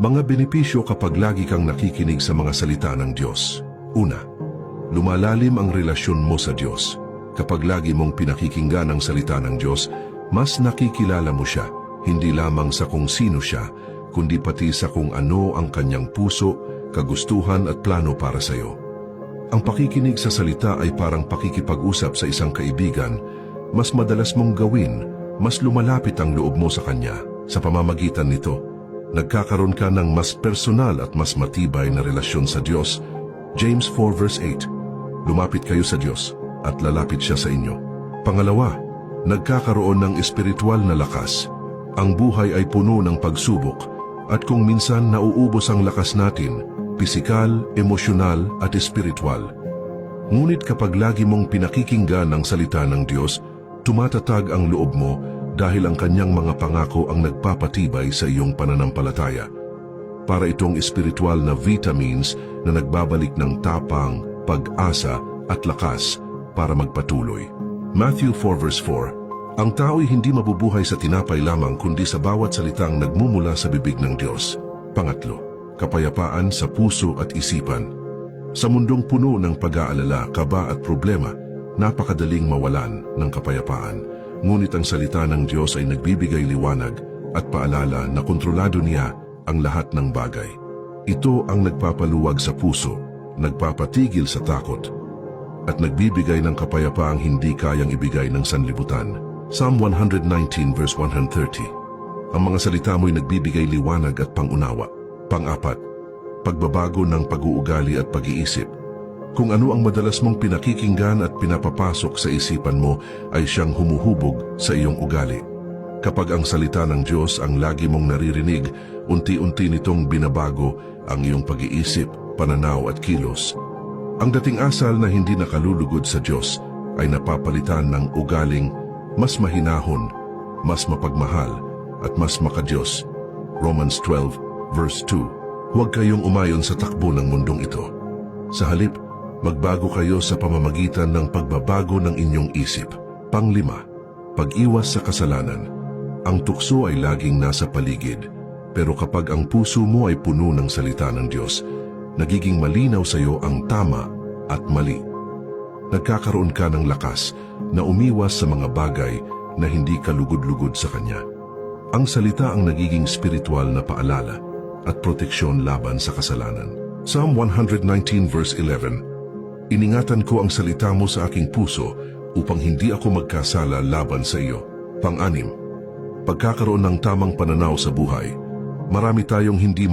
Mga benepisyo kapag lagi kang nakikinig sa mga salita ng Diyos. Una, lumalalim ang relasyon mo sa Diyos. Kapag lagi mong pinakikinggan ang salita ng Diyos, mas nakikilala mo siya, hindi lamang sa kung sino siya, kundi pati sa kung ano ang kanyang puso, kagustuhan at plano para sa iyo. Ang pakikinig sa salita ay parang pakikipag-usap sa isang kaibigan. Mas madalas mong gawin, mas lumalapit ang loob mo sa kanya. Sa pamamagitan nito, nagkakaroon ka ng mas personal at mas matibay na relasyon sa Diyos. James 4 verse 8. Lumapit kayo sa Diyos at lalapit siya sa inyo. Pangalawa, nagkakaroon ng espiritual na lakas. Ang buhay ay puno ng pagsubok at kung minsan nauubos ang lakas natin, pisikal, emosyonal at espiritual. Ngunit kapag lagi mong pinakikinggan ang salita ng Diyos, tumatatag ang loob mo dahil ang kanyang mga pangako ang nagpapatibay sa iyong pananampalataya. Para itong espiritual na vitamins na nagbabalik ng tapang, pag-asa at lakas para magpatuloy. Matthew 4 verse 4. Ang tao'y hindi mabubuhay sa tinapay lamang kundi sa bawat salitang nagmumula sa bibig ng Diyos. Pangatlo, kapayapaan sa puso at isipan. Sa mundong puno ng pag-aalala, kaba at problema, napakadaling mawalan ng kapayapaan. Ngunit ang salita ng Diyos ay nagbibigay liwanag at paalala na kontrolado niya ang lahat ng bagay. Ito ang nagpapaluwag sa puso, nagpapatigil sa takot, at nagbibigay ng kapayapaang hindi kayang ibigay ng sanlibutan. Psalm 119 verse 130. Ang mga salita mo'y nagbibigay liwanag at pangunawa. Pang-apat, pagbabago ng pag-uugali at pag-iisip. Kung ano ang madalas mong pinakikinggan at pinapapasok sa isipan mo ay siyang humuhubog sa iyong ugali. Kapag ang salita ng Diyos ang lagi mong naririnig, unti-unti nitong binabago ang iyong pag-iisip, pananaw at kilos. Ang dating asal na hindi nakalulugod sa Diyos ay napapalitan ng ugaling mas mahinahon, mas mapagmahal at mas makadiyos. Romans 12 verse 2. Huwag kayong umayon sa takbo ng mundong ito. Sa halip, magbago kayo sa pamamagitan ng pagbabago ng inyong isip. Panglima, pag-iwas sa kasalanan. Ang tukso ay laging nasa paligid, pero kapag ang puso mo ay puno ng salita ng Diyos, nagiging malinaw sa iyo ang tama at mali. Nagkakaroon ka ng lakas na umiwas sa mga bagay na hindi ka lugod-lugod sa Kanya. Ang salita ang nagiging spiritual na paalala at proteksyon laban sa kasalanan. Psalm 119 verse 11. Iningatan ko ang salita mo sa aking puso upang hindi ako magkasala laban sa iyo. Pang-anim, pagkakaroon ng tamang pananaw sa buhay. Marami tayong hindi